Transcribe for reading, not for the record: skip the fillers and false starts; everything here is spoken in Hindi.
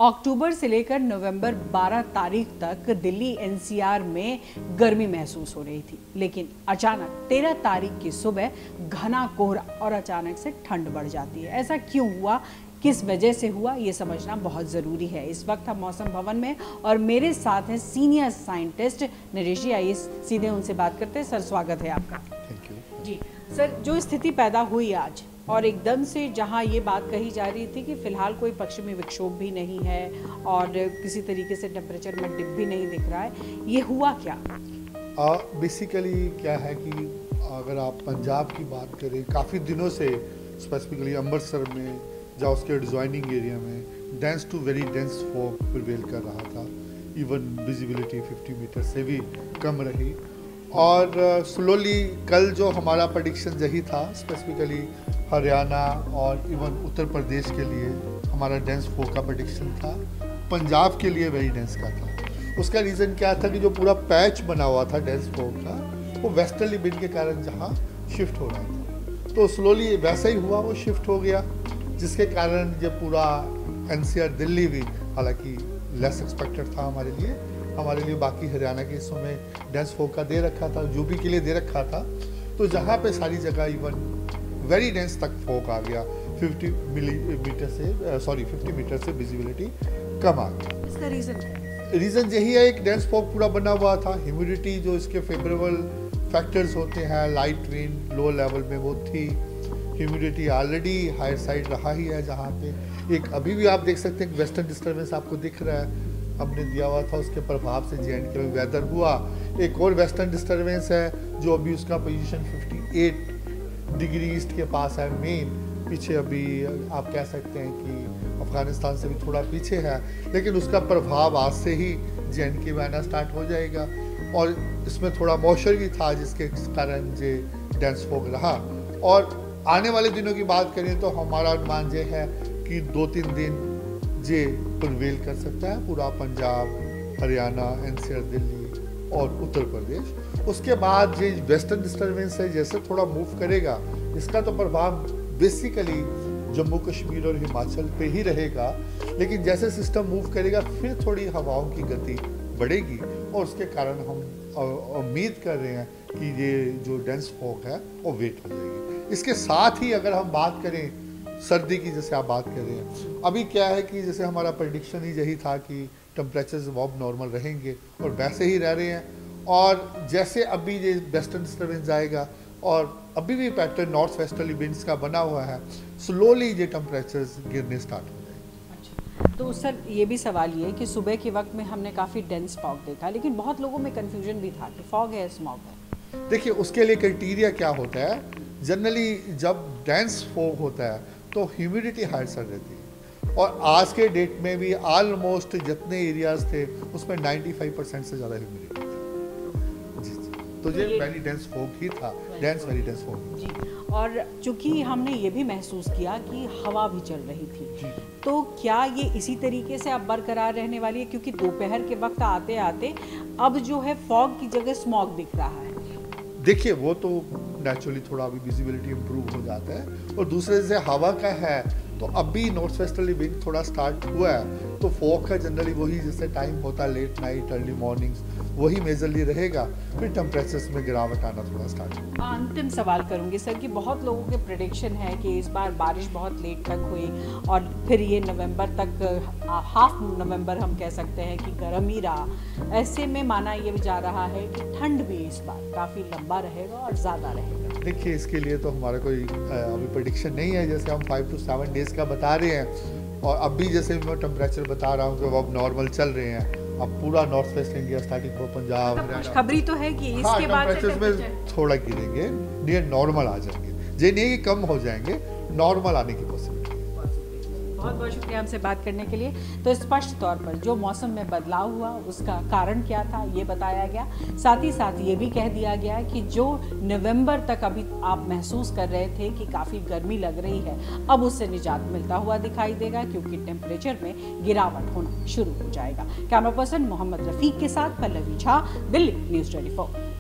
अक्टूबर से लेकर नवंबर 12 तारीख तक दिल्ली एनसीआर में गर्मी महसूस हो रही थी, लेकिन अचानक 13 तारीख की सुबह घना कोहरा और अचानक से ठंड बढ़ जाती है। ऐसा क्यों हुआ, किस वजह से हुआ, ये समझना बहुत ज़रूरी है। इस वक्त हम मौसम भवन में और मेरे साथ हैं सीनियर साइंटिस्ट नरेश जी। आइए सीधे उनसे बात करते हैं। सर, स्वागत है आपका। थैंक यू जी सर, जो स्थिति पैदा हुई आज और एकदम से जहां ये बात कही जा रही थी कि फिलहाल कोई पश्चिमी विक्षोभ भी नहीं है और किसी तरीके से टेम्परेचर में डिप भी नहीं दिख रहा है, ये हुआ क्या? बेसिकली क्या है कि अगर आप पंजाब की बात करें, काफ़ी दिनों से स्पेसिफिकली अमृतसर में या उसके एडजॉइनिंग एरिया में dense to very dense fog prevail कर रहा था। इवन विजिबिलिटी 50 मीटर से भी कम रही और स्लोली कल जो हमारा प्रेडिक्शन यही था, स्पेसिफिकली हरियाणा और इवन उत्तर प्रदेश के लिए हमारा डेंस फॉग का प्रेडिक्शन था, पंजाब के लिए वेरी डेंस का था। उसका रीज़न क्या था कि जो पूरा पैच बना हुआ था डेंस फॉग का, वो वेस्टर्ली विंड के कारण जहाँ शिफ्ट हो रहा था, तो स्लोली वैसा ही हुआ, वो शिफ्ट हो गया, जिसके कारण ये पूरा एनसीआर दिल्ली भी, हालांकि लेस एक्सपेक्टेड था हमारे लिए बाकी हरियाणा के हिस्सों में डेंस फॉग का दे रखा था, यूपी के लिए दे रखा था, तो जहाँ पे सारी जगह इवन वेरी डेंस तक फॉग आ गया। 50 मीटर से विजिबिलिटी कम आ गया। इसका रीज़न यही है, एक डेंस फॉग पूरा बना हुआ था, ह्यूमिडिटी जो इसके फेवरेबल फैक्टर्स होते हैं, लाइट विंड लो लेवल में वो थी, ह्यूमिडिटी ऑलरेडी हायर साइड रहा ही है, जहाँ पे एक अभी भी आप देख सकते हैं वेस्टर्न डिस्टर्बेंस आपको दिख रहा है, हमने दिया हुआ था, उसके प्रभाव से J&K में वेदर हुआ। एक और वेस्टर्न डिस्टर्बेंस है जो अभी उसका पोजीशन 58 डिग्री ईस्ट के पास है, मेन पीछे अभी आप कह सकते हैं कि अफगानिस्तान से भी थोड़ा पीछे है, लेकिन उसका प्रभाव आज से ही J&K में आना स्टार्ट हो जाएगा और इसमें थोड़ा मॉइस्चर भी था, जिसके कारण ये डेंस फॉग रहा। और आने वाले दिनों की बात करें तो हमारा अनुमान ये है कि 2-3 दिन ये प्रिवेल कर सकता है पूरा पंजाब, हरियाणा, एनसीआर दिल्ली और उत्तर प्रदेश। उसके बाद ये वेस्टर्न डिस्टर्बेंस है, जैसे थोड़ा मूव करेगा, इसका तो प्रभाव बेसिकली जम्मू कश्मीर और हिमाचल पे ही रहेगा, लेकिन जैसे सिस्टम मूव करेगा फिर थोड़ी हवाओं की गति बढ़ेगी और उसके कारण हम उम्मीद कर रहे हैं कि ये जो डेंस फॉग है वो वेट हो जाएगी। इसके साथ ही अगर हम बात करें सर्दी की, जैसे आप बात कर रहे हैं, अभी क्या है कि जैसे हमारा प्रेडिक्शन ही यही था कि टेम्परेचर्स बहुत नॉर्मल रहेंगे और वैसे ही रह रहे हैं, और जैसे अभी ये वेस्टर्न डिस्टर्बेंस जाएगा और अभी भी पैटर्न नॉर्थ वेस्टर्ली विंड्स का बना हुआ है, स्लोली ये टेम्परेचर्स गिरने स्टार्ट हो जाएंगे। तो सर, ये भी सवाल ये कि सुबह के वक्त में हमने काफ़ी डेंस फॉग देखा, लेकिन बहुत लोगों में कन्फ्यूजन भी था कि फॉग है स्मॉग है। देखिए, उसके लिए क्राइटेरिया क्या होता है, जनरली जब डेंस फॉग होता है तो ह्यूमिडिटी हायर साइड रहती है, और आज के डेट में भी ऑलमोस्ट जितने एरियाज थे उसमें 95% से ज़्यादा ह्यूमिडिटी थी। जी, तो ये वेरी डेंस फॉग ही था, वेरी डेंस फॉग जी। और चूंकि हमने ये भी महसूस किया कि हवा भी चल रही थी, तो क्या ये इसी तरीके से अब बरकरार रहने वाली है? क्योंकि दोपहर के वक्त आते आते अब जो है फॉग की जगह स्मॉग दिख रहा है। देखिए, वो तो नेचुरली थोड़ा अभी विजिबिलिटी इम्प्रूव हो जाता है, और दूसरे से हवा का है तो अभी नॉर्थ वेस्टर्ली विंड थोड़ा स्टार्ट हुआ है, तो फॉग का जनरली वही जैसे टाइम होता है, लेट नाइट अर्ली मॉर्निंग्स, वही मेजरली रहेगा, फिर टेम्परेचर्स में गिरावट आना थोड़ा स्टार्ट होगा। अंतिम सवाल करूंगी सर कि बहुत लोगों के प्रेडिक्शन है कि इस बार बारिश बहुत लेट तक हुई और फिर ये नवंबर तक, हाफ नवंबर हम कह सकते हैं कि गर्म ही रहा। ऐसे में माना ये जा रहा है कि ठंड भी इस बार काफ़ी लंबा रहेगा और ज़्यादा रहेगा। देखिए, इसके लिए तो हमारा कोई अभी प्रेडिक्शन नहीं है, जैसे हम 5 to 7 डेज का बता रहे हैं, और अभी जैसे मैं टेम्परेचर बता रहा हूँ कि वो अब नॉर्मल चल रहे हैं। अब पूरा नॉर्थ वेस्ट इंडिया स्टार्टिंग हो पंजाब, खुशखबरी तो है कि इसके बाद टेम्परेचर में थोड़ा गिरेंगे, नियर नॉर्मल आ जाएंगे, ये नहीं कि कम हो जाएंगे, नॉर्मल आने की पॉसिबिलिटी। बहुत बहुत शुक्रिया हमसे बात करने के लिए। तो स्पष्ट तौर पर जो मौसम में बदलाव हुआ उसका कारण क्या था ये बताया गया, साथ ही साथ ये भी कह दिया गया कि जो नवंबर तक अभी आप महसूस कर रहे थे कि काफ़ी गर्मी लग रही है, अब उससे निजात मिलता हुआ दिखाई देगा, क्योंकि टेम्परेचर में गिरावट होना शुरू हो जाएगा। कैमरा पर्सन मोहम्मद रफीक के साथ पल्लवी झा, दिल्ली न्यूज़ 24।